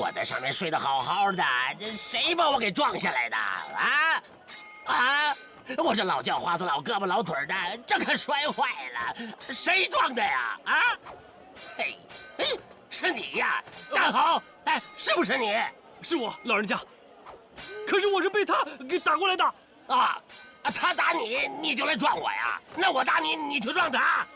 我在上面睡得好好的，这谁把我给撞下来的？我这老叫花子、老胳膊老腿的，这可摔坏了，谁撞的呀？嘿，是你呀！站好！哎，是不是你？是我，老人家。可是我是被他给打过来的。他打你，你就来撞我呀？那我打你，你去撞他？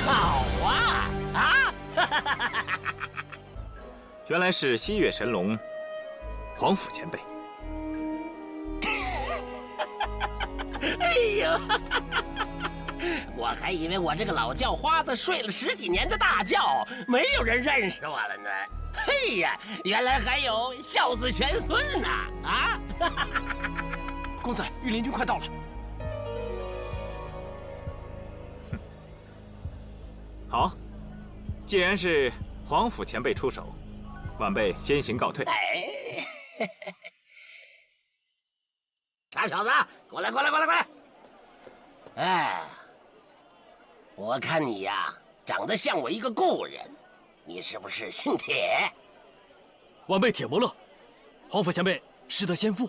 好啊！原来是西岳神龙皇甫前辈。哎呦，我还以为我这个老叫花子睡了10几年的大觉，没有人认识我了呢。嘿呀，原来还有孝子贤孙呢！公子，御林军快到了。好，既然是皇甫前辈出手，晚辈先行告退。傻小子，过来！我看你呀，长得像我一个故人，你是不是姓铁？晚辈铁伯乐，皇甫前辈失得先父。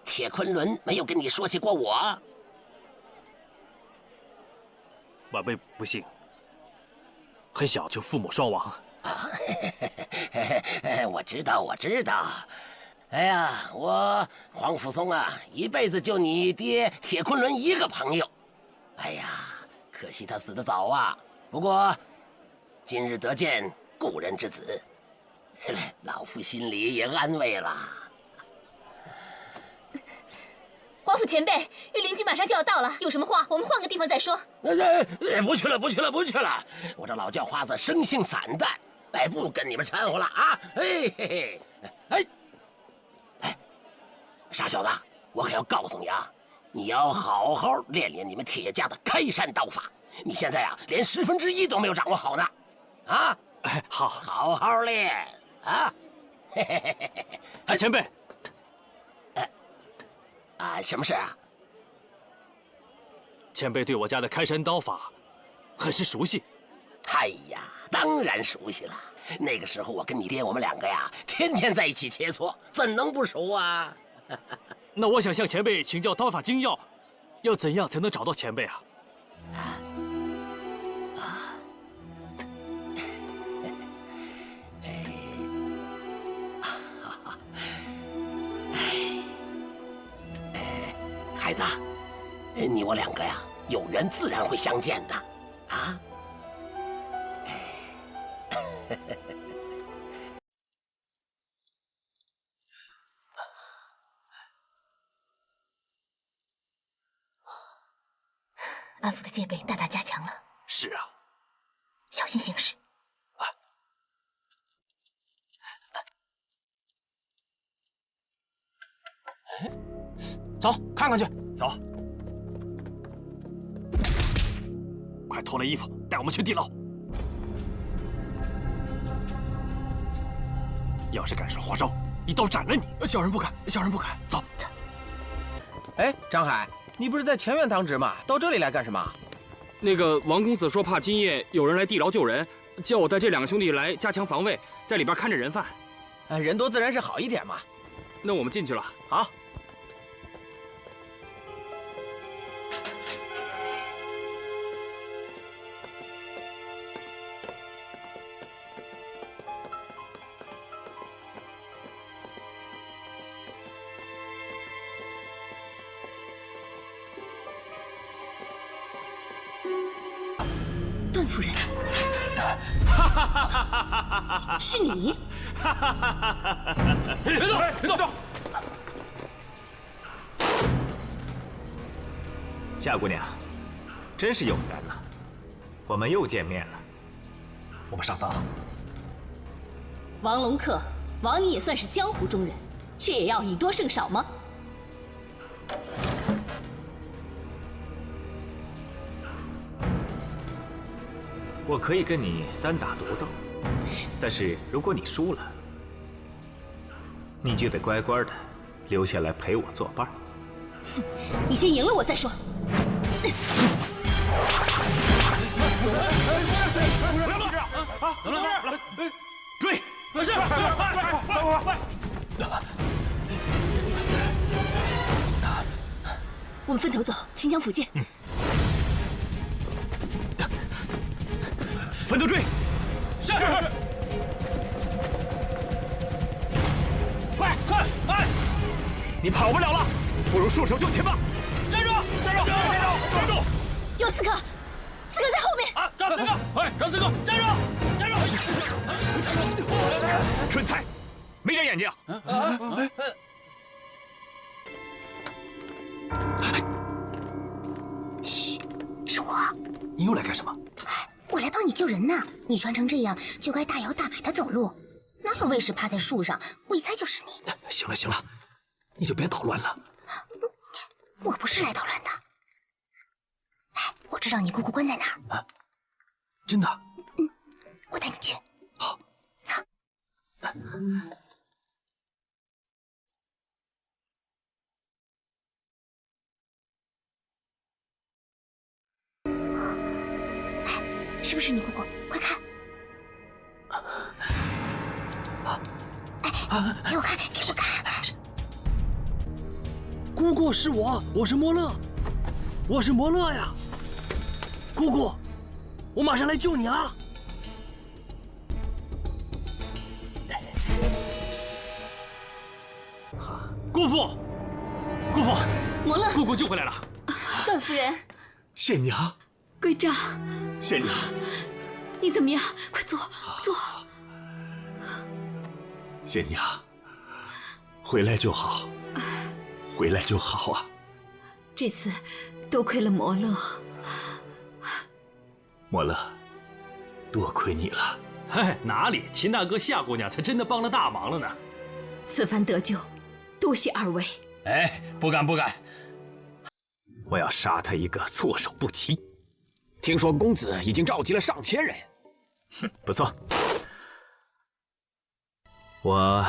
铁昆仑没有跟你说起过我？晚辈不幸，很小就父母双亡。我知道。哎呀，我黄甫松啊，一辈子就你爹铁昆仑一个朋友。哎呀，可惜他死得早啊。不过，今日得见故人之子，老夫心里也安慰了。皇甫前辈，御林军马上就要到了，有什么话我们换个地方再说。不去了！我这老叫花子生性散淡，不跟你们掺和了啊！傻小子，我可要告诉你啊，你要好好练练你们铁家的开山刀法。你现在啊，连1/10都没有掌握好呢，好，好好练啊！前辈。什么事啊？前辈对我家的开山刀法很是熟悉。哎呀，当然熟悉了。那个时候我跟你爹，我们2个呀，天天在一起切磋，怎能不熟啊？那我想向前辈请教刀法精要，要怎样才能找到前辈啊？孩子，你我2个呀，有缘自然会相见的，安府的戒备大大加强了。是啊，小心行事。走，看看去。走，快脱了衣服，带我们去地牢。要是敢耍花招，一刀斩了你！小人不敢。走。哎，张海，你不是在前院当值吗？到这里来干什么？那个王公子说怕今夜有人来地牢救人，叫我带这2个兄弟来加强防卫，在里边看着人犯。人多自然是好一点嘛。那我们进去了。好。段夫人，是你？别动！夏姑娘，真是有缘呐！我们又见面了。我们上当了。王龙客，枉你也算是江湖中人，却也要以多胜少吗？我可以跟你单打独斗，但是如果你输了，你就得乖乖的留下来陪我作伴。你先赢了我再说。怎么了？追！是，快！我们分头走，秦江府见。分头追！是。快！你跑不了了，不如束手就擒吧！站住！有刺客，刺客在后面！啊，抓刺客！快，抓刺客！站住！春菜，没长眼睛！是我。你又来干什么？我来帮你救人呢。你穿成这样，就该大摇大摆的走路，哪有卫士趴在树上？我一猜就是你。行了，你就别捣乱了。我不是来捣乱的。哎，我知道你姑姑关在哪儿。啊，真的？我带你去。好，走。是不是你姑姑？快看！哎，给我看，给我看！姑姑是我是莫乐呀！姑姑，我马上来救你啊！姑父，摩勒，姑姑救回来了。段夫人，县娘，归丈，县娘，你怎么样？快坐。县娘，回来就好，回来就好啊！这次多亏了摩勒。莫乐，多亏你了。嘿，哪里？秦大哥、夏姑娘才真的帮了大忙了呢。此番得救，多谢二位。哎，不敢。我要杀他一个措手不及。听说公子已经召集了上千人。不错，我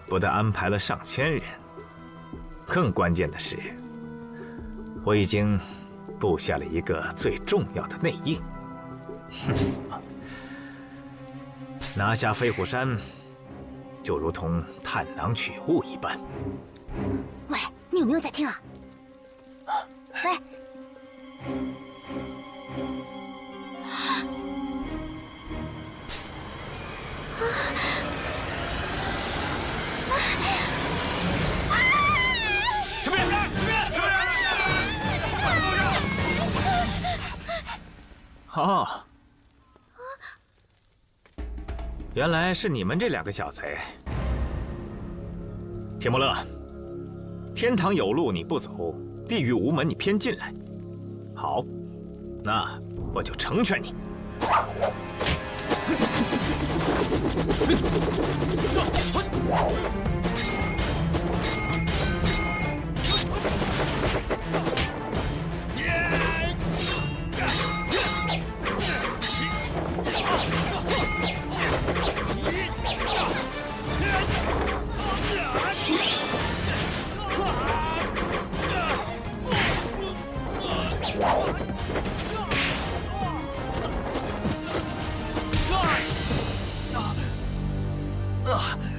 不但安排了上千人，更关键的是，我已经布下了一个最重要的内应。拿下飞虎山，就如同探囊取物一般。喂，你有没有在听啊？喂。什么人？哦，原来是你们这两个小贼。铁木勒，天堂有路你不走，地狱无门你偏进来。好，那我就成全你。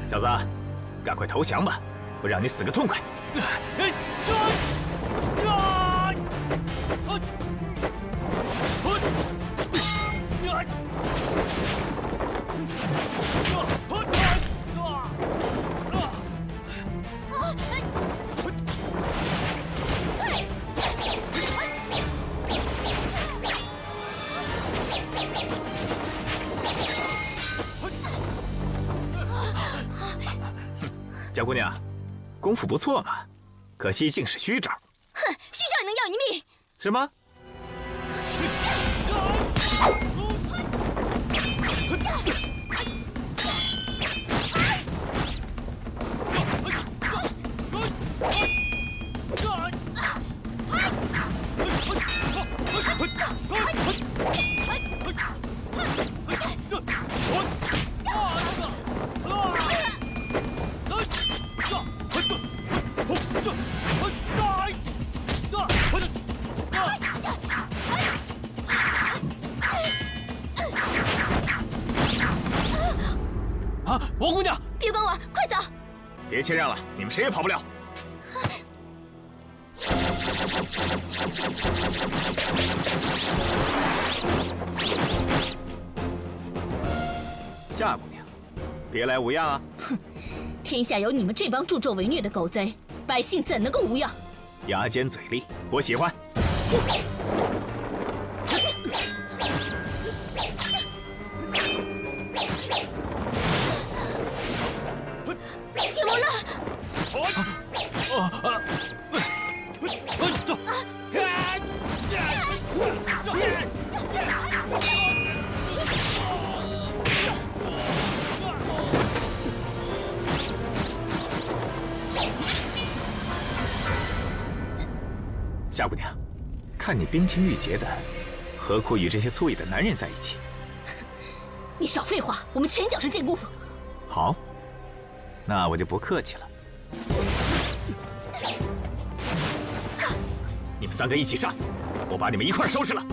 小子，赶快投降吧，我让你死个痛快！小姑娘，功夫不错嘛，可惜竟是虚招。哼，虚招也能要你命？是吗？啊，王姑娘，别管我，快走！别谦让了，你们谁也跑不了。夏姑娘，别来无恙啊！哼，天下有你们这帮助纣为虐的狗贼，百姓怎能够无恙？牙尖嘴利，我喜欢。铁木热，夏姑娘，看你冰清玉洁的，何苦与这些粗野的男人在一起？你少废话，我们前脚上见功夫。好，那我就不客气了。你们三个一起上，我把你们一块收拾了。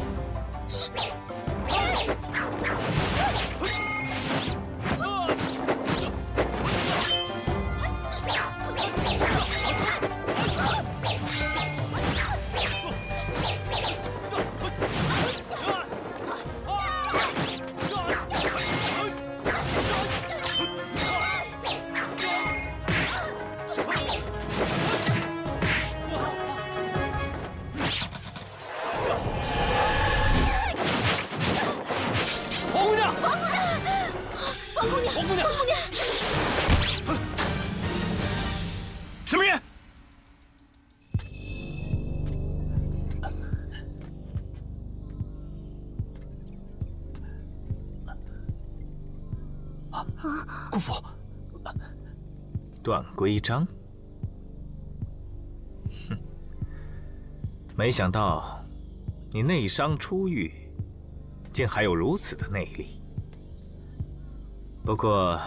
什么人？姑父，段规章。哼，没想到你内伤初愈，竟还有如此的内力。不过，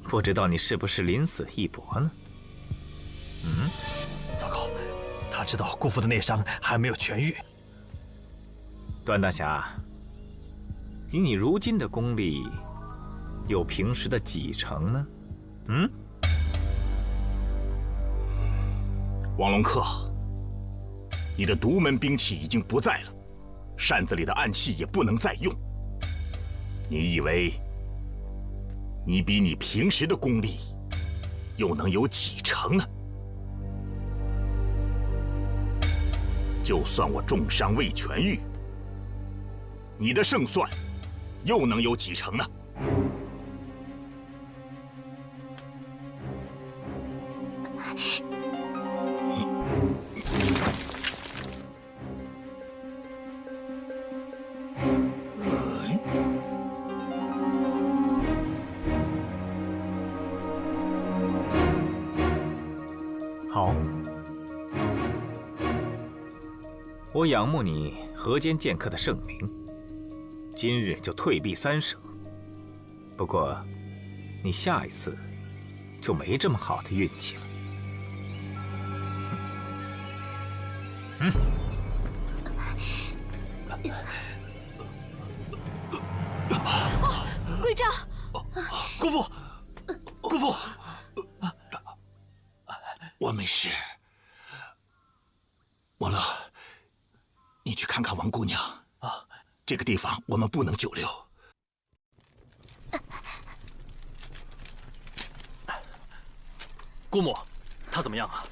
不知道你是不是临死一搏呢？糟糕，他知道姑父的内伤还没有痊愈。段大侠，以你如今的功力，有平时的几成呢？王龙客，你的独门兵器已经不在了，扇子里的暗器也不能再用。你以为你比你平时的功力又能有几成呢？就算我重伤未痊愈，你的胜算又能有几成呢？好，我仰慕你河间剑客的盛名，今日就退避三舍。不过，你下一次就没这么好的运气了。规章，姑父，姑父，我没事。王乐，你去看看王姑娘啊，这个地方我们不能久留。姑母，他怎么样啊？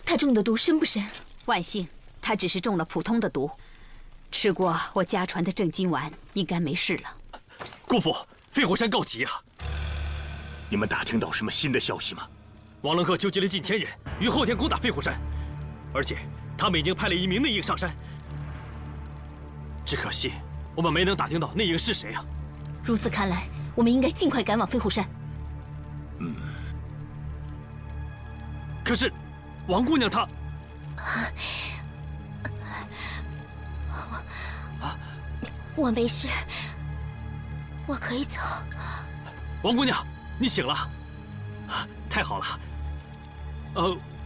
他中的毒深不深？万幸，他只是中了普通的毒，吃过我家传的镇惊丸，应该没事了。姑父，飞虎山告急啊！你们打听到什么新的消息吗？王棱克纠集了近1000人，于后天攻打飞虎山，而且他们已经派了1名内应上山。只可惜，我们没能打听到内应是谁啊。如此看来，我们应该尽快赶往飞虎山。可是，王姑娘她……我没事，我可以走。王姑娘，你醒了，太好了。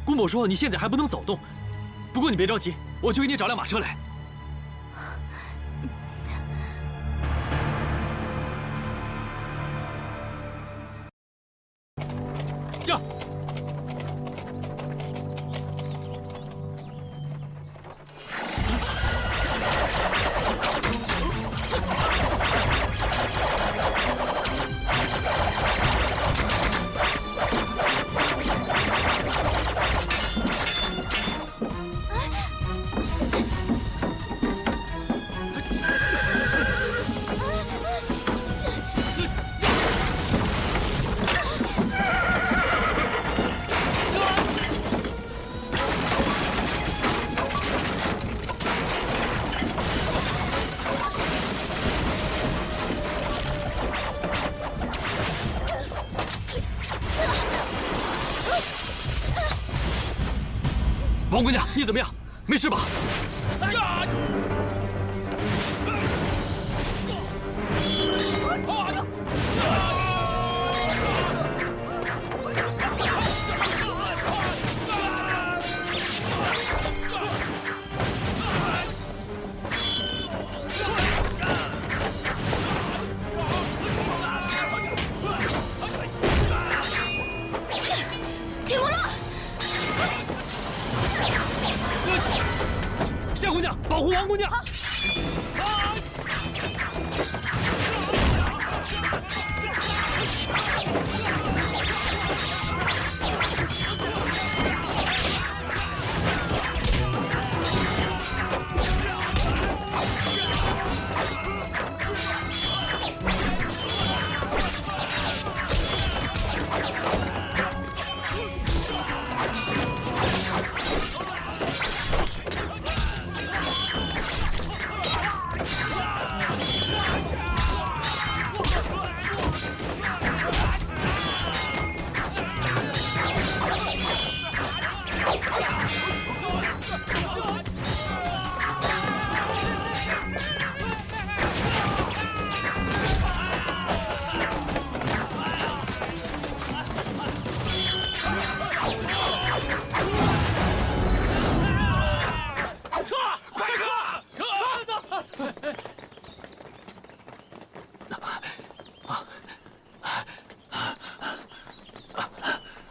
姑母说你现在还不能走动，不过你别着急，我去给你找辆马车来。驾！王姑娘，你怎么样？没事吧？铁木勒，夏姑娘，保护王姑娘！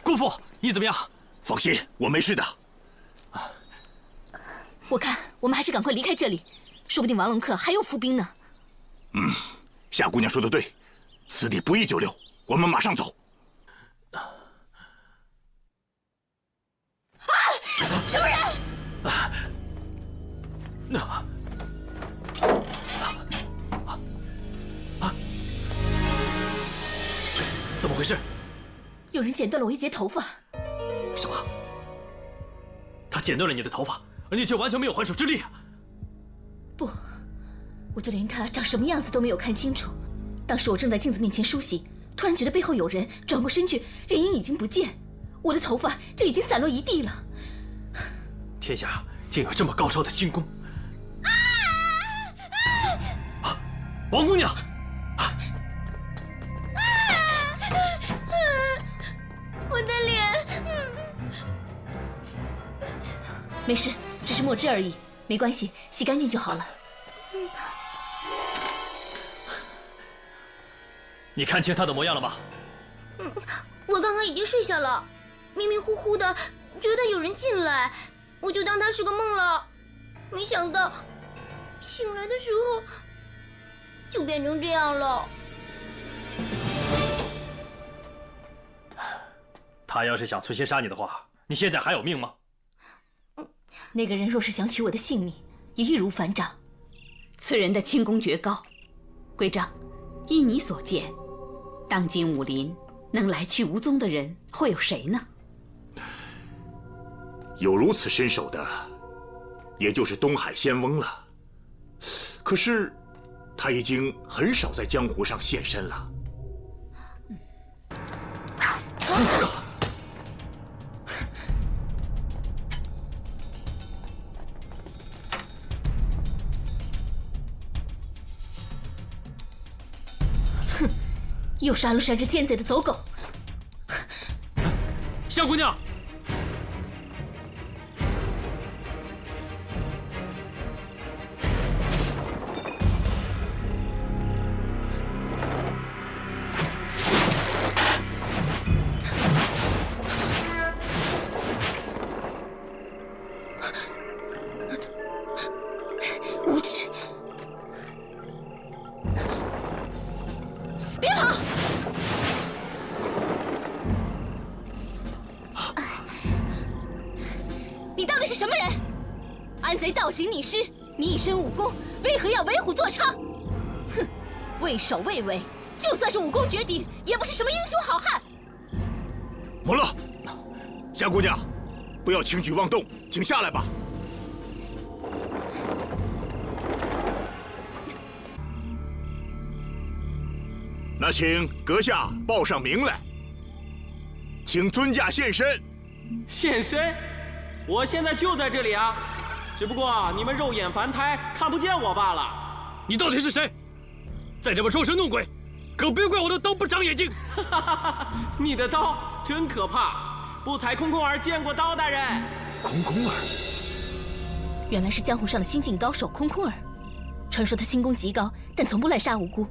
姑父，你怎么样？放心，我没事的。我看我们还是赶快离开这里，说不定王龙客还有伏兵呢。夏姑娘说的对，此地不宜久留，我们马上走。什么人？怎么回事？有人剪断了我一截头发。什么？他剪断了你的头发，而你却完全没有还手之力啊！不，我就连他长什么样子都没有看清楚。当时我正在镜子面前梳洗，突然觉得背后有人，转过身去，人影已经不见，我的头发就已经散落一地了。天下竟有这么高超的轻功！王姑娘！我的脸，没事，只是墨汁而已，没关系，洗干净就好了。你看清他的模样了吗？我刚刚已经睡下了，迷迷糊糊的觉得有人进来，我就当他是个梦了。没想到醒来的时候就变成这样了。他要是想存心杀你的话，你现在还有命吗？那个人若是想取我的性命，也易如反掌。此人的轻功绝高，归丈，依你所见，当今武林能来去无踪的人会有谁呢？有如此身手的，也就是东海仙翁了。可是，他已经很少在江湖上现身了。哼，又是安禄山这奸贼的走狗！夏姑娘。 无耻！别跑！你到底是什么人？安贼倒行逆施，你一身武功，为何要为虎作伥？哼，畏首畏尾，就算是武功绝顶，也不是什么英雄好汉。摩勒，夏姑娘，不要轻举妄动，请下来吧。 那请阁下报上名来，请尊驾现身。现身？我现在就在这里啊，只不过你们肉眼凡胎看不见我罢了。你到底是谁？再这么装神弄鬼，可别怪我的刀不长眼睛！你的刀真可怕，不才空空儿见过刀大人。空空儿，原来是江湖上的新晋高手空空儿。传说他轻功极高，但从不滥杀无辜。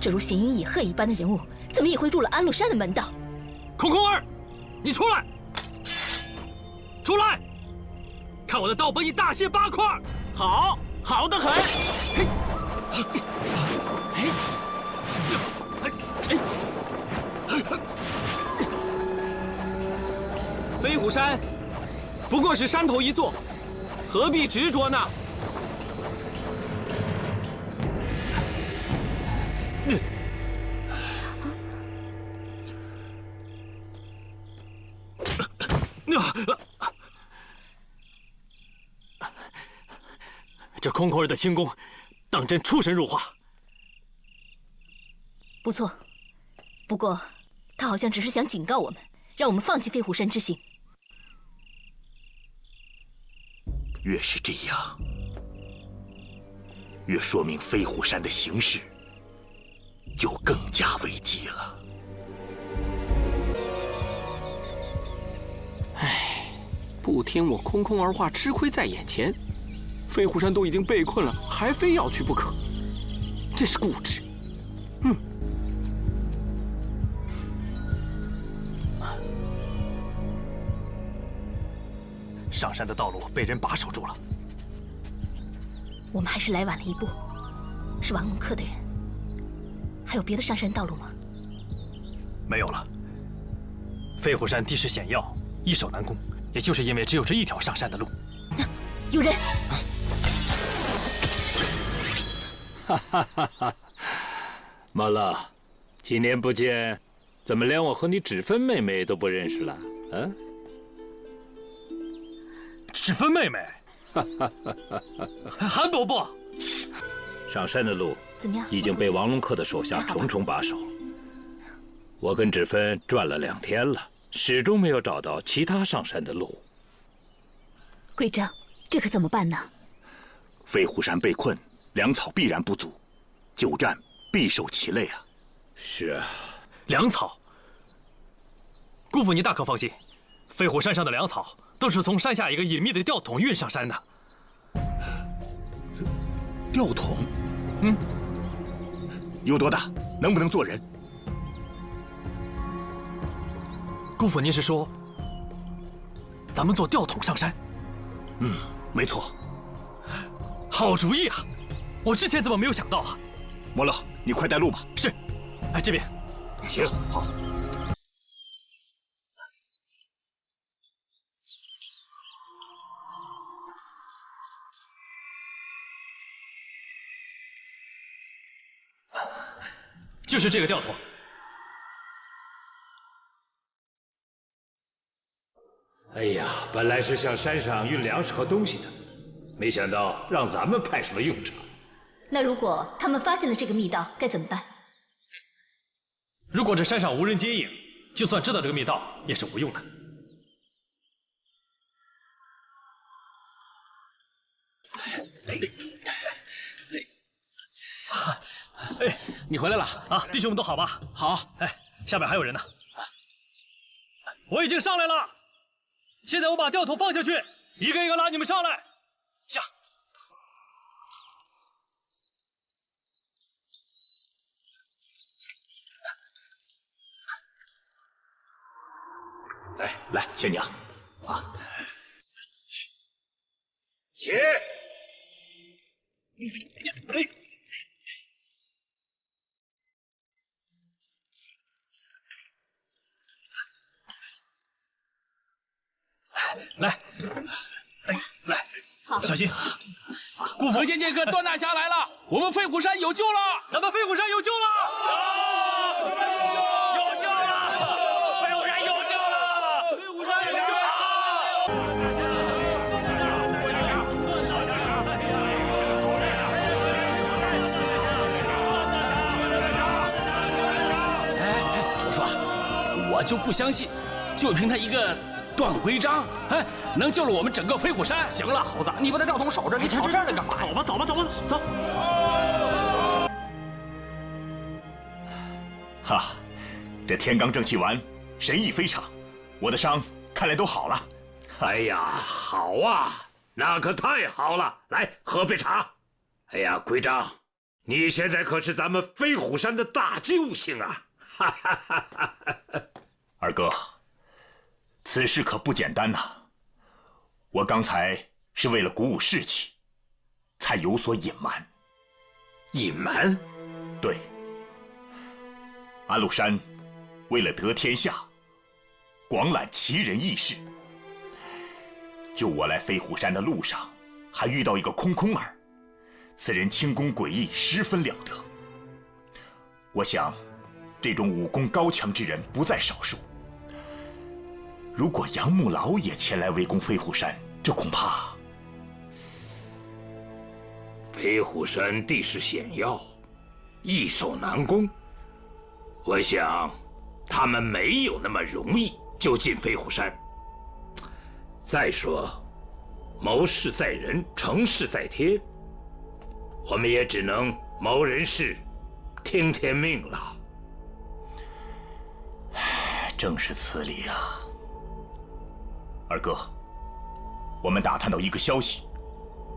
这如闲云野鹤一般的人物，怎么也会入了安禄山的门道？空空儿，你出来！出来！看我的刀把你大卸8块！好，好得很！飞虎山不过是山头一座，何必执着呢？ 这空空儿的轻功，当真出神入化。不错，不过他好像只是想警告我们，让我们放弃飞虎山之行。越是这样，越说明飞虎山的形势就更加危急了。唉，不听我空空儿话，吃亏在眼前。飞虎山都已经被困了，还非要去不可，真是固执。上山的道路被人把守住了。我们还是来晚了一步。是王龙客的人，还有别的上山道路吗？没有了。飞虎山地势险要，易守难攻，也就是因为只有这一条上山的路。有人！哈哈哈哈！马勒，几年不见，怎么连我和你芷芬妹妹都不认识了？嗯？芷芬妹妹，韩伯伯，上山的路怎么样？已经被王龙客的手下重重把守。我跟芷芬转了2天了，始终没有找到其他上山的路。贵丈，这可怎么办呢？飞虎山被困，粮草必然不足，久战必受其累啊！是啊，粮草。姑父，你大可放心，飞虎山上的粮草都是从山下一个隐秘的吊桶运上山的。吊桶？嗯，有多大？能不能坐人？姑父，您是说咱们坐吊桶上山？嗯，没错。好主意啊！我之前怎么没有想到啊？摩勒，你快带路吧。是。哎，这边。行，好。就是这个吊桶。哎呀，本来是向山上运粮食和东西的，没想到让咱们派上了用场。那如果他们发现了这个密道，该怎么办？如果这山上无人接应，就算知道这个密道也是无用的。哎，你回来了啊！弟兄们都好吧？好。哎，下边还有人呢。我已经上来了，现在我把吊桶放下去，一个一个拉你们上来。下。来，仙娘，啊，起！来，来，好，小心！姑父，河间剑客段大侠来了，我们飞虎山有救了！咱们飞虎山有救了！有救了！飞虎山有救了！飞虎山有救了！我说，我就不相信，就凭他一个段规章，哎，能救了我们整个飞虎山。行了，猴子，你把他吊桶守着，你挑这儿来干嘛？走吧，走吧，走吧，走。哈，这天罡正气丸神异非常，我的伤看来都好了。哎呀，好啊，那可太好了！来，喝杯茶。哎呀，规章，你现在可是咱们飞虎山的大救星啊！哈哈哈哈哈！二哥，此事可不简单呐。我刚才是为了鼓舞士气，才有所隐瞒。隐瞒？对。安禄山为了得天下，广揽奇人异士。就我来飞虎山的路上，还遇到一个空空儿，此人轻功诡异，十分了得。我想，这种武功高强之人不在少数。如果杨木老也前来围攻飞虎山，这恐怕……飞虎山地势险要，易守难攻。我想，他们没有那么容易就进飞虎山。再说，谋事在人，成事在天，我们也只能谋人事，听天命了。正是此理啊。二哥，我们打探到一个消息，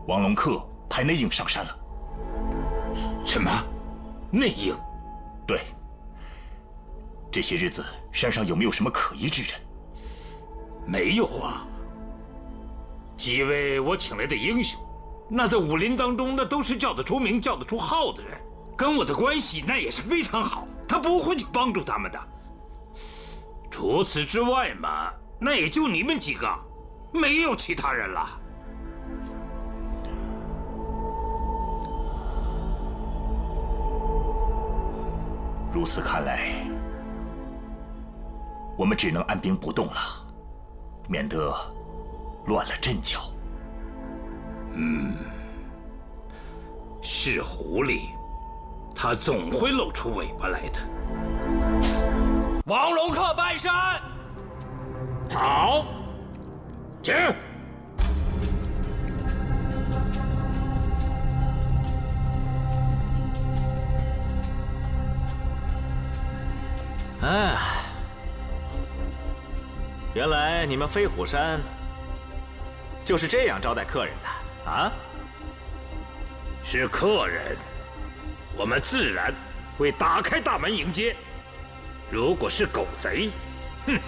王龙客派内应上山了。什么？内应？对。这些日子山上有没有什么可疑之人？没有啊。几位我请来的英雄，那在武林当中那都是叫得出名、叫得出号的人，跟我的关系那也是非常好，他不会去帮助他们的。除此之外嘛，那也就你们几个，没有其他人了。如此看来，我们只能按兵不动了，免得乱了阵脚。是狐狸，它总会露出尾巴来的。王龙客拜山。好，请。哎，原来你们飞虎山就是这样招待客人的啊？是客人，我们自然会打开大门迎接。如果是狗贼，哼，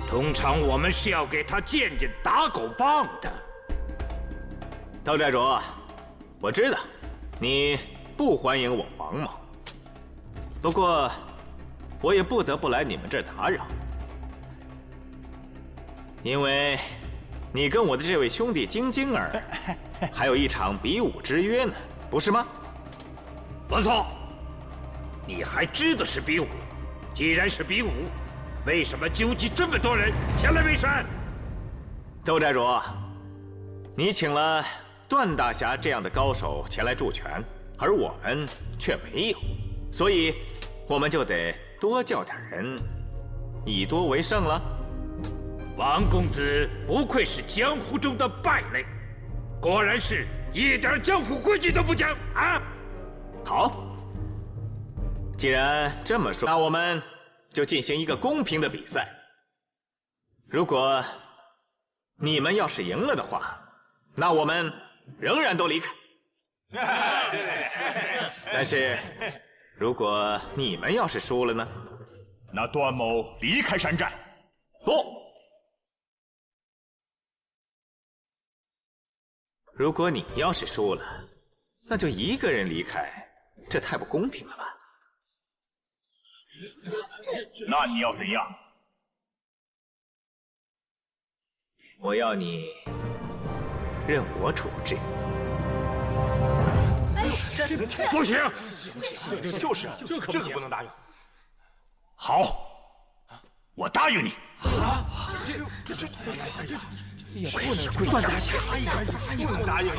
通常我们是要给他见见打狗棒的。窦寨主，我知道你不欢迎我王某，不过我也不得不来你们这儿打扰，因为你跟我的这位兄弟晶晶儿还有一场比武之约呢，不是吗？不错，你还知道是比武。既然是比武，为什么纠集这么多人前来围山？窦寨主，你请了段大侠这样的高手前来助拳，而我们却没有，所以我们就得多叫点人，以多为胜了。王公子不愧是江湖中的败类，果然是一点江湖规矩都不讲啊！好，既然这么说，那我们就进行一个公平的比赛。如果你们要是赢了的话，那我们仍然都离开。但是，如果你们要是输了呢？那段某离开山寨。不。如果你要是输了，那就一个人离开，这太不公平了吧？那你要怎样？我要你任我处置。不行，就是这可不能答应。好，我答应你。段大侠，不能答应。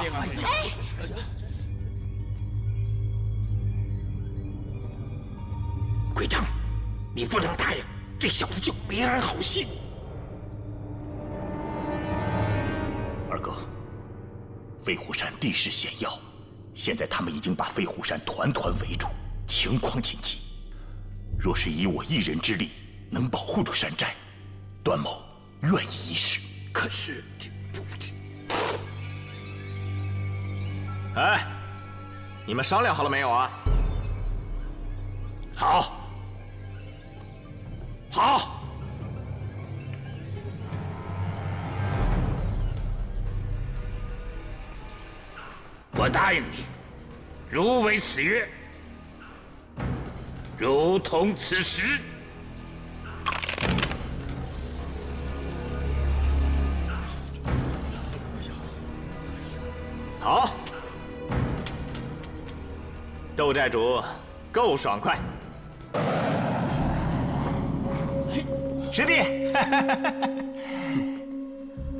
鬼张，你不能答应，这小子就没安好心。二哥，飞虎山地势险要，现在他们已经把飞虎山团团围住，情况紧急。若是以我一人之力能保护住山寨，段某愿意一试。可是，哎，你们商量好了没有啊？好，好。我答应你，如违此约，如同此时。好，窦寨主够爽快。师弟，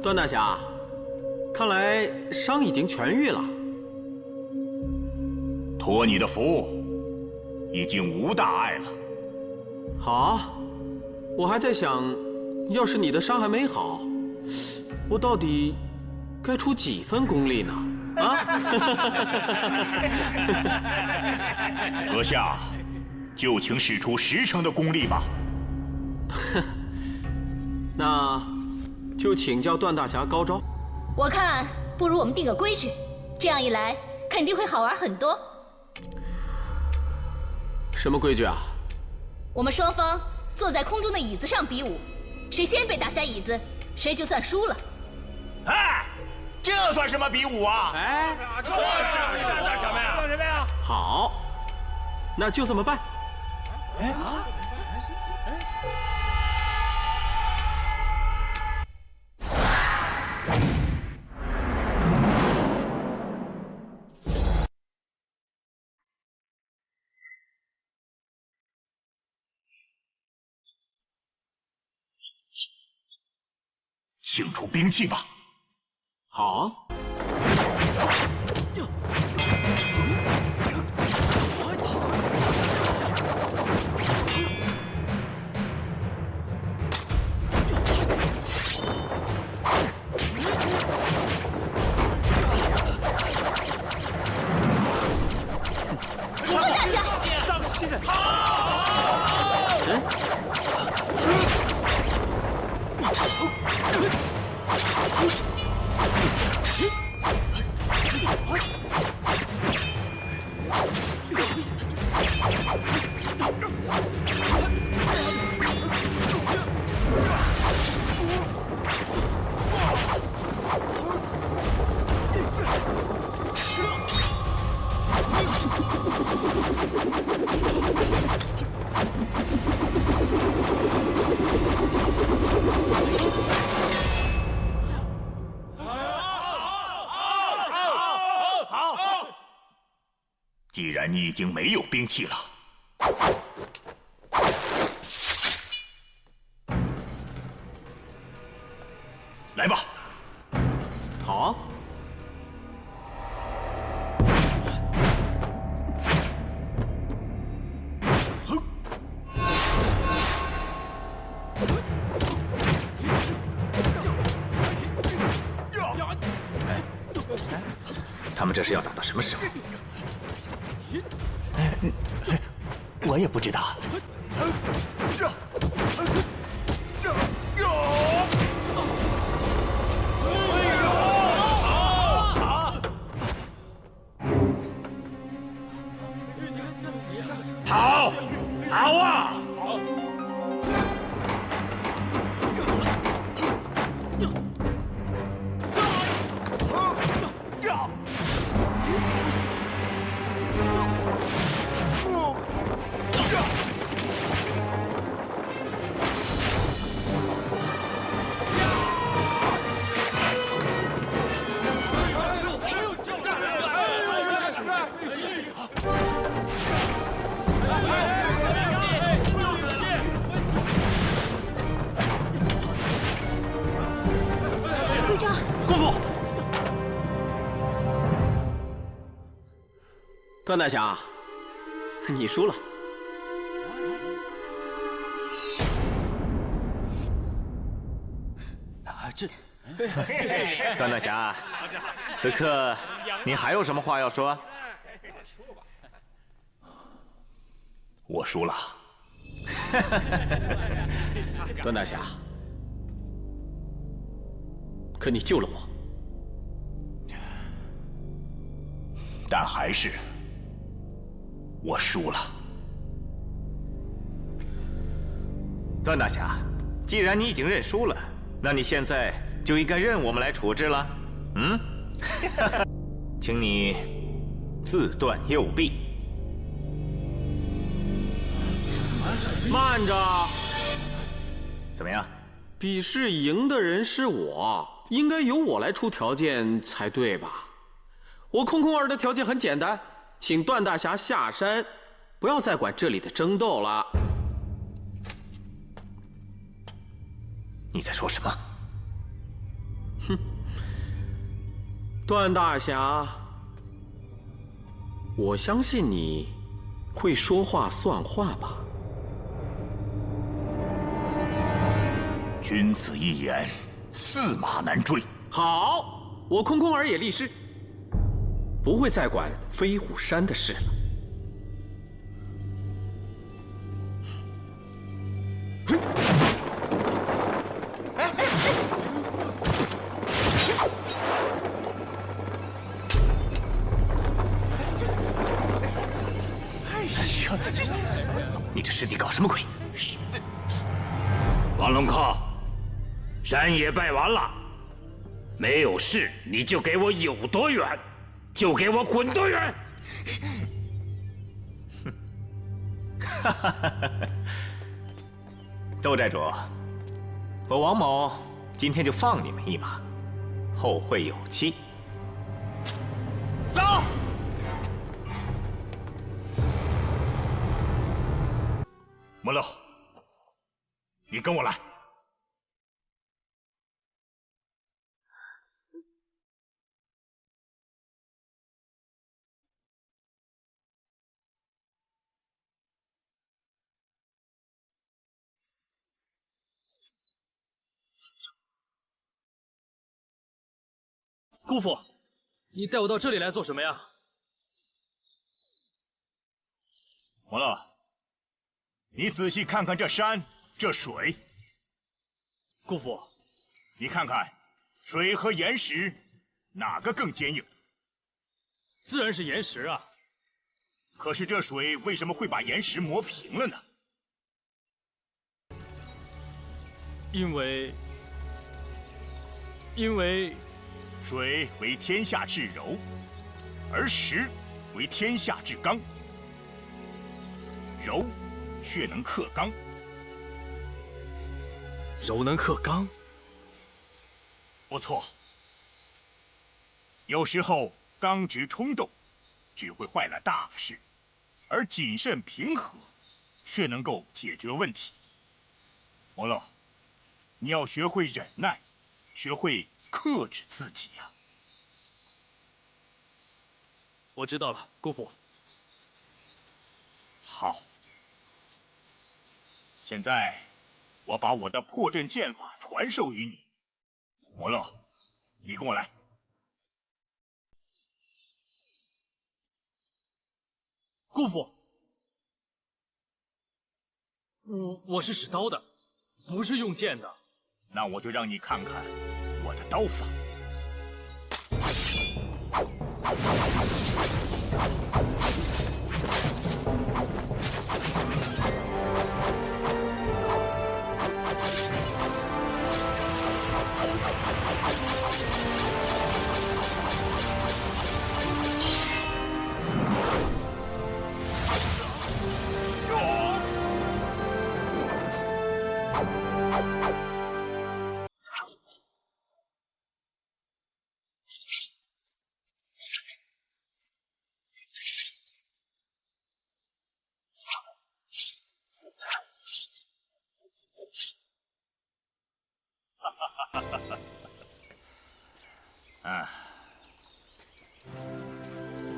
段大侠，看来伤已经痊愈了。托你的福，已经无大碍了。好，我还在想，要是你的伤还没好，我到底该出几分功力呢？啊！阁下，就请使出10成的功力吧。那就请教段大侠高招。我看不如我们定个规矩，这样一来肯定会好玩很多。什么规矩啊？我们双方坐在空中的椅子上比武，谁先被打下椅子，谁就算输了。哎，这算什么比武啊？哎，这算什么呀？算什么呀？好，那就这么办。哎啊！请出兵器吧。好。段大侠，当心！既然你已经没有兵器了，来吧。好。他们这是要打到什么时候？我也不知道。好，好啊！队长，姑父，段大侠，你输了。段大侠，此刻你还有什么话要说？我输了。段大侠，可你救了我。但还是我输了。段大侠，既然你已经认输了，那你现在就应该任我们来处置了。嗯，请你自断右臂。慢着，怎么样？比试赢的人是我，应该由我来出条件才对吧？我空空儿的条件很简单，请段大侠下山，不要再管这里的争斗了。你在说什么？哼，段大侠，我相信你会说话算话吧？君子一言，驷马难追。好，我空空儿也立誓，不会再管飞虎山的事了。你这师弟搞什么鬼？王龙客，山也拜完了，没有事你就给我有多远，就给我滚多远。邹寨主，我王某今天就放你们一马，后会有期。走。莫乐，你跟我来。姑父，你带我到这里来做什么呀？莫乐，你仔细看看这山，这水。姑父，你看看，水和岩石，哪个更坚硬？自然是岩石啊。可是这水为什么会把岩石磨平了呢？因为水为天下至柔，而石为天下至刚。柔却能克刚。柔能克刚？不错。有时候刚直冲动，只会坏了大事，而谨慎平和，却能够解决问题。莫乐，你要学会忍耐，学会克制自己呀。我知道了，姑父。好。现在，我把我的破阵剑法传授于你。莫乐，你跟我来。姑父，我是使刀的，不是用剑的。那我就让你看看我的刀法。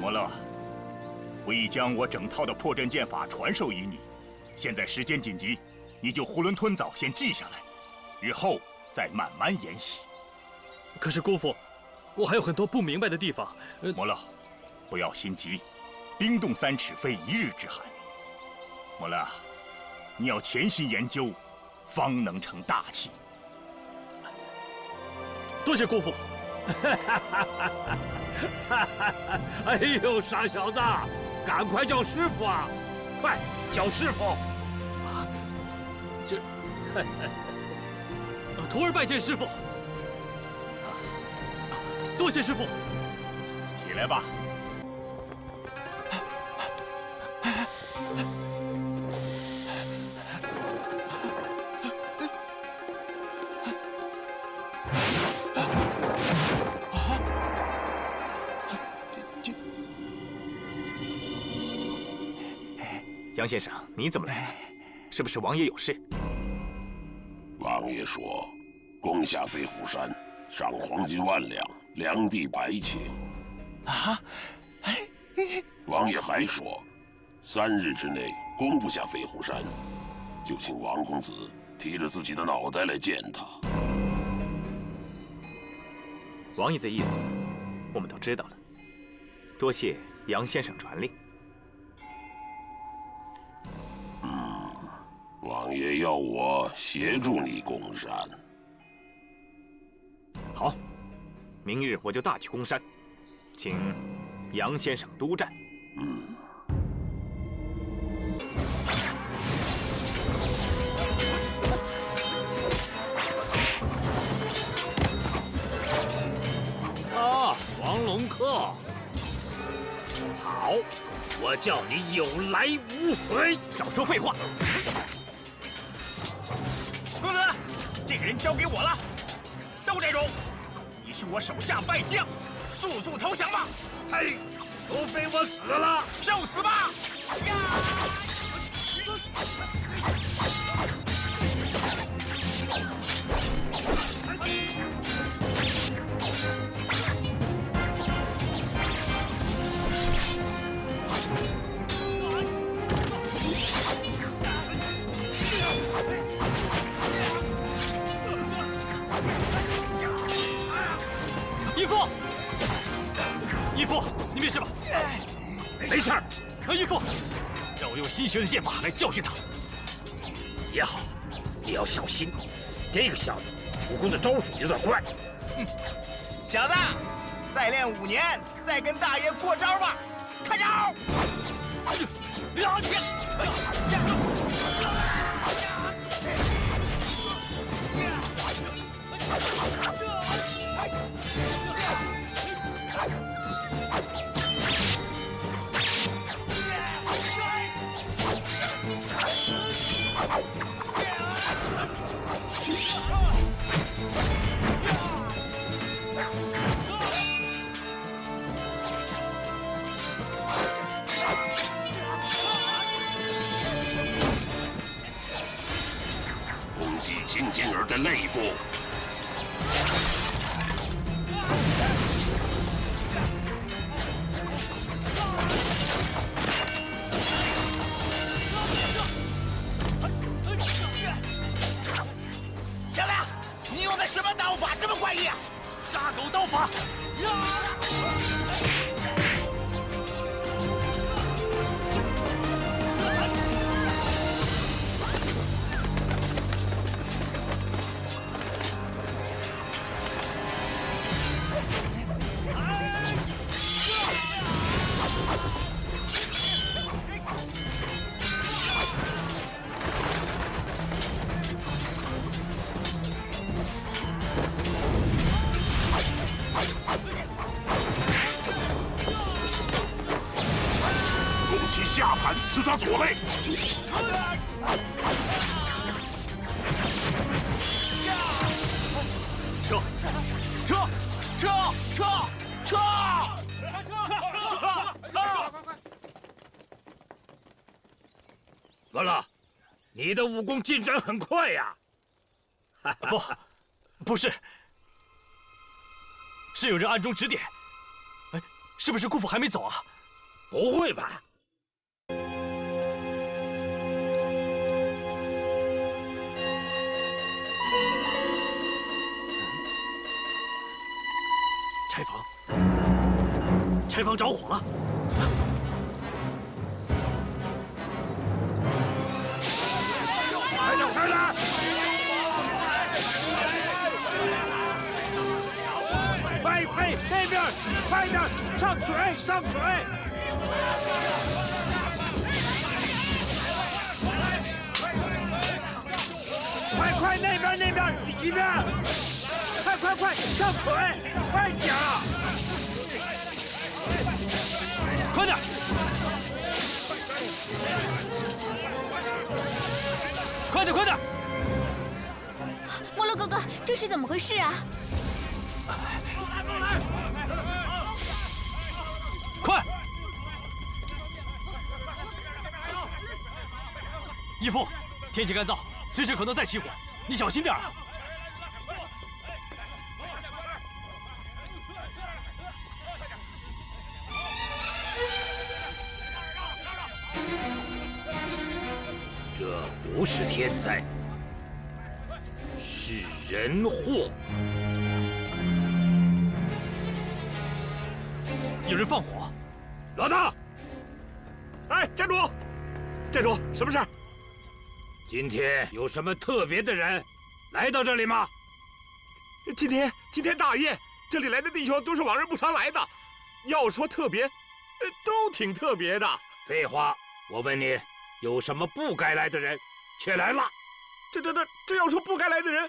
摩勒，我已将我整套的破阵剑法传授于你，现在时间紧急，你就囫囵吞枣先记下来，日后再慢慢研习。可是姑父，我还有很多不明白的地方。摩勒，不要心急，冰冻3尺非一日之寒。摩勒，你要潜心研究，方能成大器。多谢姑父。哎呦，傻小子，赶快叫师傅啊！快叫师傅！徒儿拜见师傅。多谢师傅。起来吧。杨先生，你怎么来了？是不是王爷有事？王爷说，攻下飞虎山，赏黄金10000两，梁地100顷。啊！王爷还说，3日之内攻不下飞虎山，就请王公子提着自己的脑袋来见他。王爷的意思，我们都知道了。多谢杨先生传令。王爷要我协助你攻山。好，明日我就大举攻山，请杨先生督战。王龙客，好，我叫你有来无回。少说废话。公子，这个人交给我了。窦寨主，你是我手下败将，速速投降吧！嘿，除非我死了，受死吧！义父，义父，你没事吧？没事儿。义父，让我用新学的剑法来教训他。也好，你要小心，这个小子武功的招数有点怪。小子，再练5年，再跟大爷过招吧！开招！攻击金晶儿的肋部。小亮，你用的什么刀法这么怪异啊？杀狗刀法。使他左肋。撤！撤！撤！撤！撤！完了，你的武功进展很快呀！不是，是有人暗中指点。哎，是不是姑父还没走啊？不会吧？柴房着火了！快点，快点！快，那边，快点，上水，上水！快，那边，里边！快，上水，快点！快点！快点！摩洛哥哥，这是怎么回事啊？快！义父，天气干燥，随时可能再起火，你小心点啊！这不是天灾，是人祸。有人放火！老大！哎，站住！站住！什么事？今天有什么特别的人来到这里吗？今天大宴，这里来的弟兄都是往日不常来的。要说特别，都挺特别的。废话，我问你，有什么不该来的人却来了？这要说不该来的人，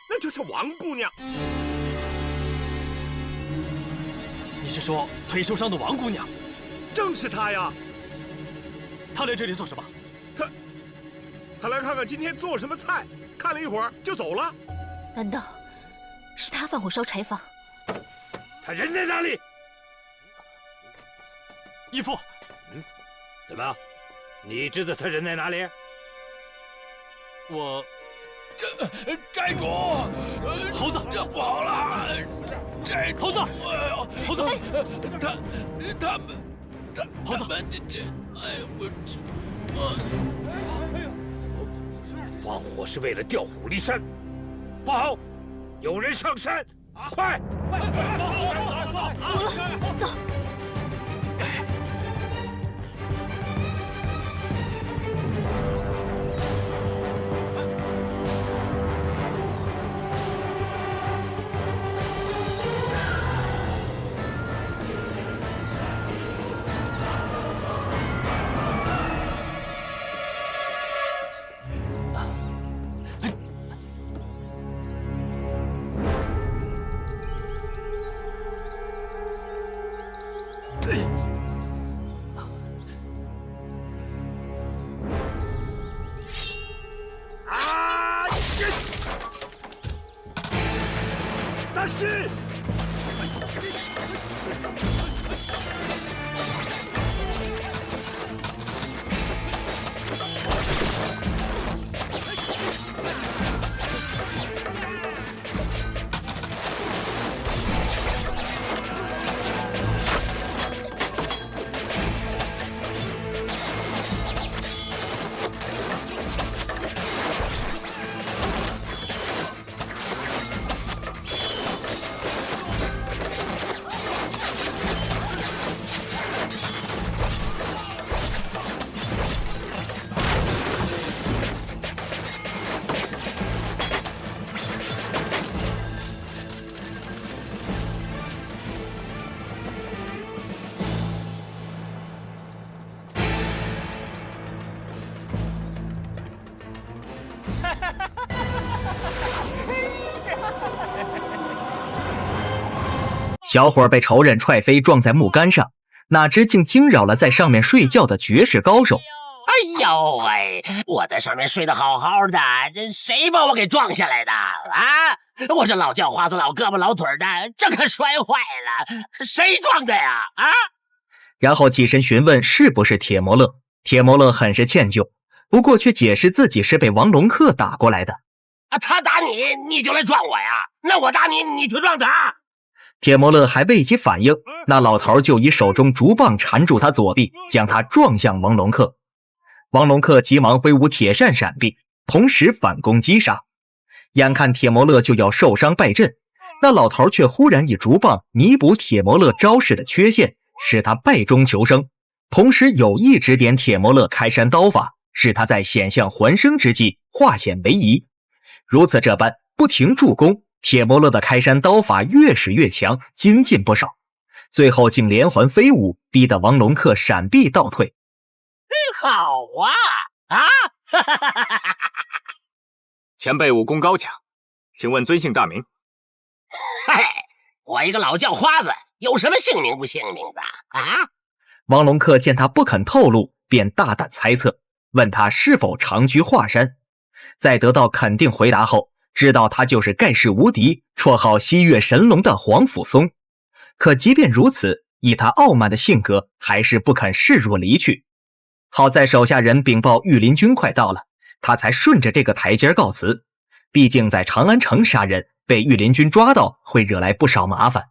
那就是王姑娘。你是说腿受伤的王姑娘？正是她呀。她来这里做什么？她来看看今天做什么菜，看了一会儿就走了。难道是她放火烧柴房？他人在哪里？义父，怎么？你知道他人在哪里？寨主，猴子，这不好了！猴子，猴子，他们，猴子，哎，放火是为了调虎离山，不好，有人上山，快！走。大师！小伙被仇人踹飞，撞在木杆上，哪知竟惊扰了在上面睡觉的绝世高手。哎呦喂！我在上面睡得好好的，这谁把我给撞下来的啊？我这老叫花子、老胳膊、老腿的，这可摔坏了，谁撞的呀？啊！然后起身询问是不是铁摩勒。铁摩勒很是歉疚，不过却解释自己是被王龙客打过来的。啊，他打你，你就来撞我呀？那我打你，你去撞他？铁摩勒还未及反应，那老头就以手中竹棒缠住他左臂，将他撞向王龙客。王龙客急忙挥舞铁扇闪避，同时反攻击杀。眼看铁摩勒就要受伤败阵，那老头却忽然以竹棒弥补铁摩勒招式的缺陷，使他败中求生，同时有意指点铁摩勒开山刀法，使他在险象环生之际化险为夷。如此这般不停助攻，铁摩勒的开山刀法越使越强，精进不少，最后竟连环飞舞，逼得王龙客闪避倒退。好啊！前辈武功高强，请问尊姓大名？嘿，我一个老叫花子，有什么姓名不姓名的啊？王龙客见他不肯透露，便大胆猜测，问他是否常居华山。在得到肯定回答后，知道他就是盖世无敌，绰号西岳神龙的黄甫松。可即便如此，以他傲慢的性格，还是不肯示弱离去。好在手下人禀报御林军快到了，他才顺着这个台阶告辞。毕竟在长安城杀人，被御林军抓到会惹来不少麻烦。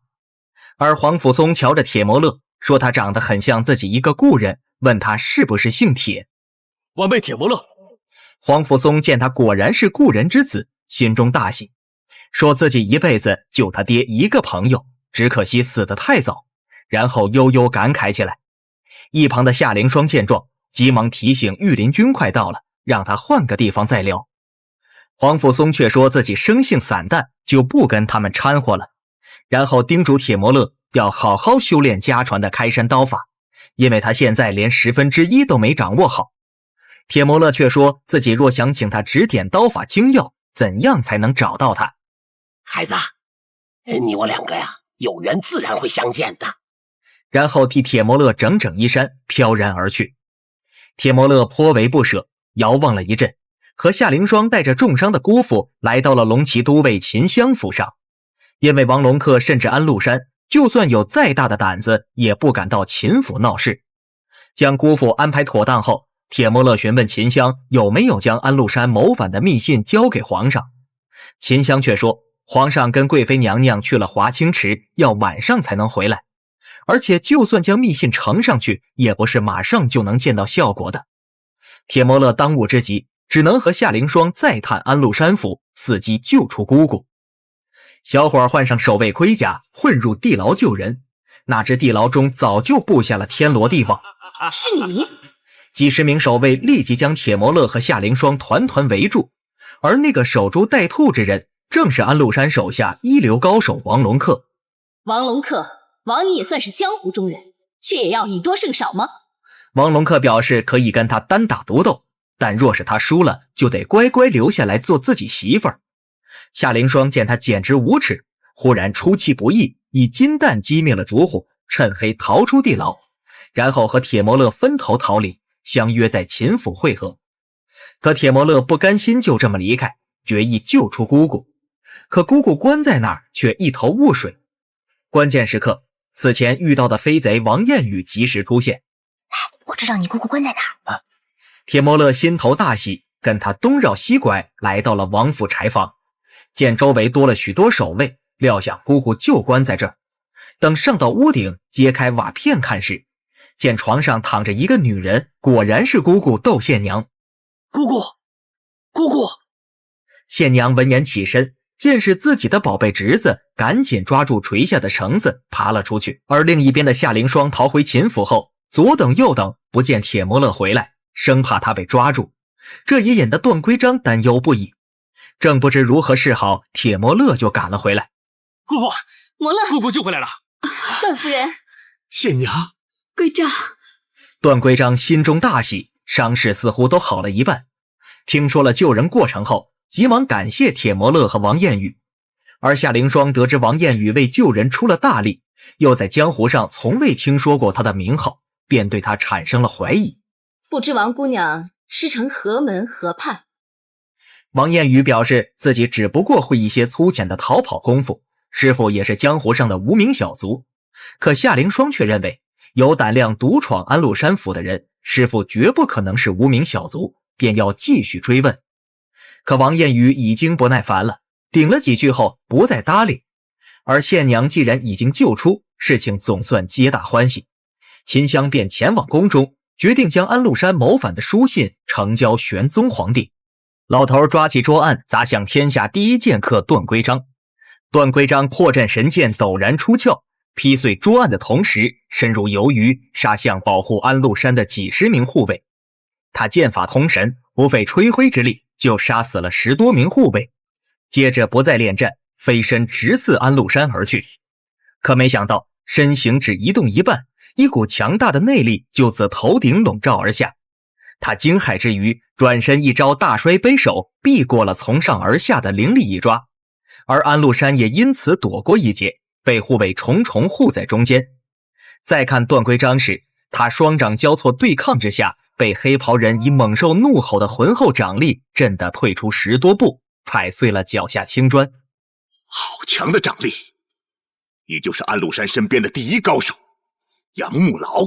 而黄甫松瞧着铁摩勒，说他长得很像自己一个故人，问他是不是姓铁。晚辈铁摩勒。黄甫松见他果然是故人之子，心中大喜，说自己一辈子就他爹一个朋友，只可惜死得太早，然后悠悠感慨起来。一旁的夏凌霜见状，急忙提醒御林军快到了，让他换个地方再聊。黄甫松却说自己生性散淡，就不跟他们掺和了，然后叮嘱铁摩勒要好好修炼家传的开山刀法，因为他现在连1/10都没掌握好。铁摩勒却说自己若想请他指点刀法精要，怎样才能找到他？孩子，你我两个呀，有缘自然会相见的。然后替铁摩勒整整衣衫，飘然而去。铁摩勒颇为不舍，遥望了一阵，和夏凌霜带着重伤的姑父来到了龙骑都尉秦香府上。因为王龙客甚至安禄山，就算有再大的胆子，也不敢到秦府闹事。将姑父安排妥当后，铁摩勒询问秦香有没有将安禄山谋反的密信交给皇上。秦香却说，皇上跟贵妃娘娘去了华清池，要晚上才能回来，而且就算将密信呈上去，也不是马上就能见到效果的。铁摩勒当务之急，只能和夏凌霜再探安禄山府，伺机救出姑姑。小伙换上守卫盔甲，混入地牢救人，哪知地牢中早就布下了天罗地网。是你？几十名守卫立即将铁摩勒和夏凌霜团团围住，而那个守株待兔之人，正是安禄山手下一流高手王龙客。王龙客，王爷也算是江湖中人，却也要以多胜少吗？王龙客表示可以跟他单打独斗，但若是他输了，就得乖乖留下来做自己媳妇儿。夏凌霜见他简直无耻，忽然出其不意，以金弹击灭了烛火，趁黑逃出地牢，然后和铁摩勒分头逃离，相约在秦府会合。可铁摩勒不甘心就这么离开，决意救出姑姑。可姑姑关在那儿，却一头雾水。关键时刻，此前遇到的飞贼王彦宇及时出现。我知道你姑姑关在哪儿。铁摩勒心头大喜，跟他东绕西拐，来到了王府柴房。见周围多了许多守卫，料想姑姑就关在这儿。等上到屋顶，揭开瓦片看时，见床上躺着一个女人，果然是姑姑窦宪娘。姑姑，姑姑！宪娘闻言起身，见是自己的宝贝侄子，赶紧抓住垂下的绳子爬了出去。而另一边的夏凌霜逃回秦府后，左等右等，不见铁摩勒回来，生怕他被抓住，这也引得段规章担忧不已。正不知如何是好，铁摩勒就赶了回来。姑父，摩勒，姑姑救回来了。段夫人，宪娘，规章。段规章心中大喜，伤势似乎都好了一半。听说了救人过程后，急忙感谢铁摩勒和王彦宇。而夏凌霜得知王彦宇为救人出了大力，又在江湖上从未听说过他的名号，便对他产生了怀疑。不知王姑娘师承何门何派？王彦宇表示自己只不过会一些粗浅的逃跑功夫，师傅也是江湖上的无名小卒。可夏凌霜却认为，有胆量独闯安禄山府的人，师傅绝不可能是无名小卒，便要继续追问。可王彦宇已经不耐烦了，顶了几句后不再搭理。而县娘既然已经救出，事情总算皆大欢喜。秦香便前往宫中，决定将安禄山谋反的书信呈交玄宗皇帝。老头抓起桌案，砸向天下第一剑客段归章。段归章破阵神剑陡然出鞘，劈碎桌案的同时，深入游鱼，杀向保护安禄山的几十名护卫。他剑法通神，不费吹灰之力就杀死了10多名护卫，接着不再恋战，飞身直刺安禄山而去。可没想到身形只移动一半，一股强大的内力就自头顶笼罩而下。他惊骇之余，转身一招大摔背手，避过了从上而下的凌厉一抓，而安禄山也因此躲过一劫，被护卫重重护在中间。再看段归章时，他双掌交错对抗之下，被黑袍人以猛兽怒吼的浑厚掌力震得退出10多步，踩碎了脚下青砖。好强的掌力！你就是安禄山身边的第一高手，杨木劳。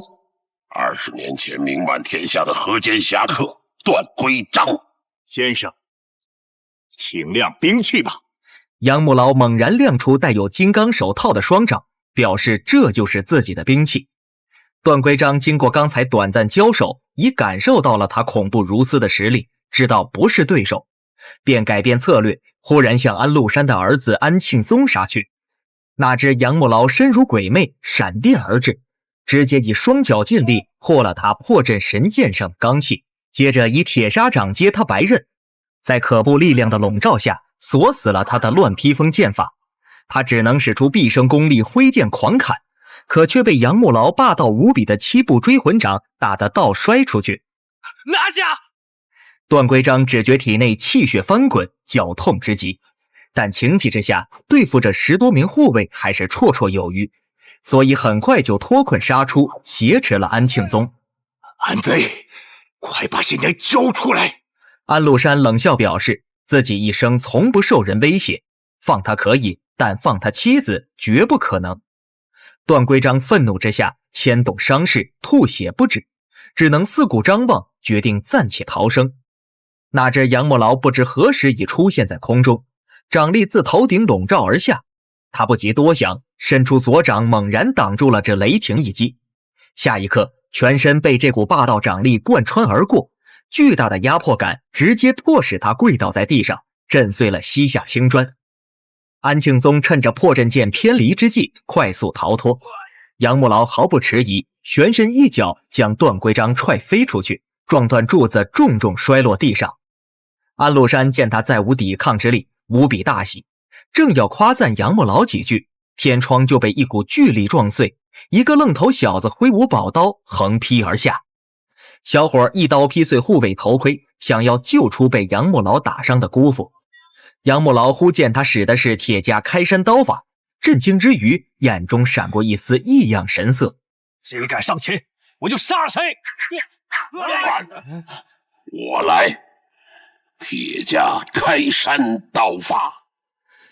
20年前名满天下的河间侠客段归章先生，请亮兵器吧。杨木劳猛然亮出带有金刚手套的双掌，表示这就是自己的兵器。段归章经过刚才短暂交手，已感受到了他恐怖如斯的实力，知道不是对手，便改变策略，忽然向安禄山的儿子安庆宗杀去。哪知杨木劳身如鬼魅，闪电而至，直接以双脚尽力破了他破阵神剑上的罡气，接着以铁砂掌接他白刃，在可怖力量的笼罩下锁死了他的乱披风剑法。他只能使出毕生功力挥剑狂砍，可却被杨木劳霸道无比的7步追魂掌打得倒摔出去。拿下！段归章只觉体内气血翻滚，绞痛之极，但情急之下对付这10多名护卫还是绰绰有余，所以很快就脱困杀出，挟持了安庆宗。安贼，快把新娘交出来！安禄山冷笑表示，自己一生从不受人威胁，放他可以，但放他妻子绝不可能。段归章愤怒之下牵动伤势，吐血不止，只能四顾张望，决定暂且逃生。哪知杨木劳不知何时已出现在空中，掌力自头顶笼罩而下，他不及多想，伸出左掌猛然挡住了这雷霆一击。下一刻，全身被这股霸道掌力贯穿而过，巨大的压迫感直接迫使他跪倒在地上，震碎了膝下青砖。安庆宗趁着破阵剑偏离之际快速逃脱，杨木劳毫不迟疑，旋身一脚将段归章踹飞出去，撞断柱子，重重摔落地上。安禄山见他再无抵抗之力，无比大喜，正要夸赞杨木劳几句，天窗就被一股巨力撞碎，一个愣头小子挥舞宝刀横劈而下。小伙一刀劈碎护卫头盔，想要救出被杨木劳打伤的姑父。杨木劳忽见他使的是铁甲开山刀法，震惊之余，眼中闪过一丝异样神色。谁敢上前，我就杀了谁！我来，铁甲开山刀法。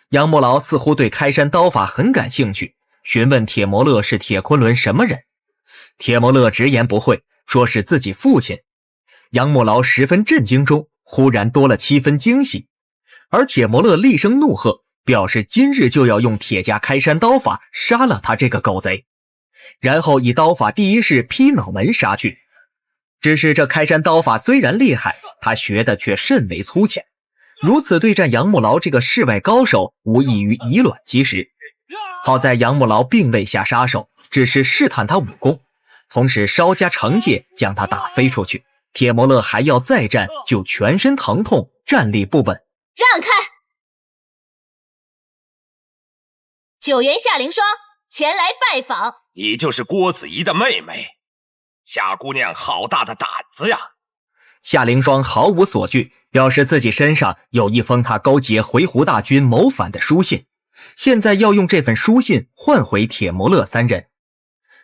杨木劳似乎对开山刀法很感兴趣，询问铁摩勒是铁昆仑什么人。铁摩勒直言不讳，说是自己父亲。杨木劳十分震惊中，忽然多了7分惊喜。而铁摩勒厉声怒喝，表示今日就要用铁甲开山刀法杀了他这个狗贼，然后以刀法第一式劈脑门杀去。只是这开山刀法虽然厉害，他学的却甚为粗浅，如此对战杨木劳这个世外高手，无异于以卵击石。好在杨木劳并未下杀手，只是试探他武功，同时稍加惩戒，将他打飞出去。铁摩勒还要再战，就全身疼痛，站立不稳。让开！九原夏凌霜前来拜访。你就是郭子仪的妹妹，夏姑娘好大的胆子呀！夏凌霜毫无所惧，表示自己身上有一封他勾结回鹘大军谋反的书信，现在要用这份书信换回铁摩勒3人。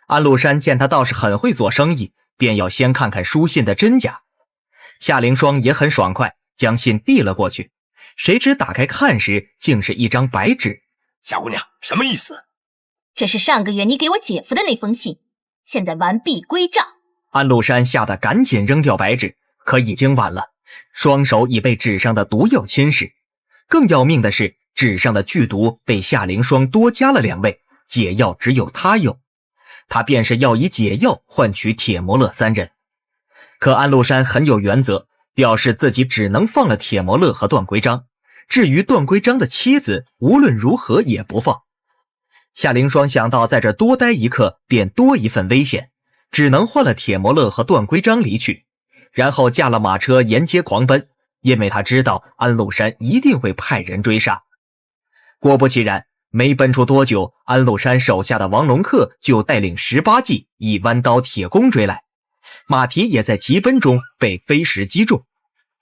安禄山见他倒是很会做生意，便要先看看书信的真假。夏凌霜也很爽快，将信递了过去。谁知打开看时，竟是一张白纸。小姑娘，什么意思？这是上个月你给我姐夫的那封信，现在完璧归赵。安禄山吓得赶紧扔掉白纸，可已经晚了，双手已被纸上的毒药侵蚀。更要命的是，纸上的剧毒被夏凌霜多加了2味，解药只有他有。他便是要以解药换取铁摩勒3人。可安禄山很有原则，表示自己只能放了铁摩勒和段归章，至于段归章的妻子，无论如何也不放。夏凌霜想到在这多待一刻便多一份危险，只能换了铁摩勒和段归章离去，然后驾了马车沿街狂奔，因为他知道安禄山一定会派人追杀。果不其然，没奔出多久，安禄山手下的王龙客就带领18骑以弯刀铁弓追来，马蹄也在急奔中被飞石击中，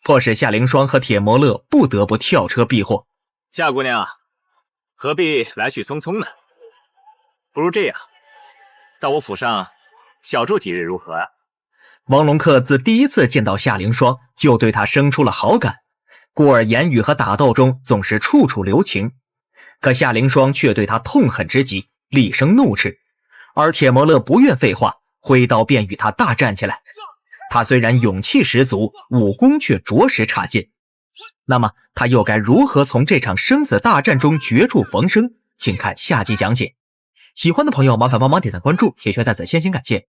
迫使夏凌霜和铁摩勒不得不跳车避祸。夏姑娘，何必来去匆匆呢？不如这样，到我府上小住几日如何啊？王龙客自第一次见到夏凌霜就对他生出了好感，故而言语和打斗中总是处处留情。可夏凌霜却对他痛恨之极，厉声怒斥，而铁摩勒不愿废话，挥刀便与他大战起来。他虽然勇气十足，武功却着实差劲。那么他又该如何从这场生死大战中绝处逢生？请看下集讲解。喜欢的朋友麻烦帮忙点赞关注，铁拳在此先行感谢。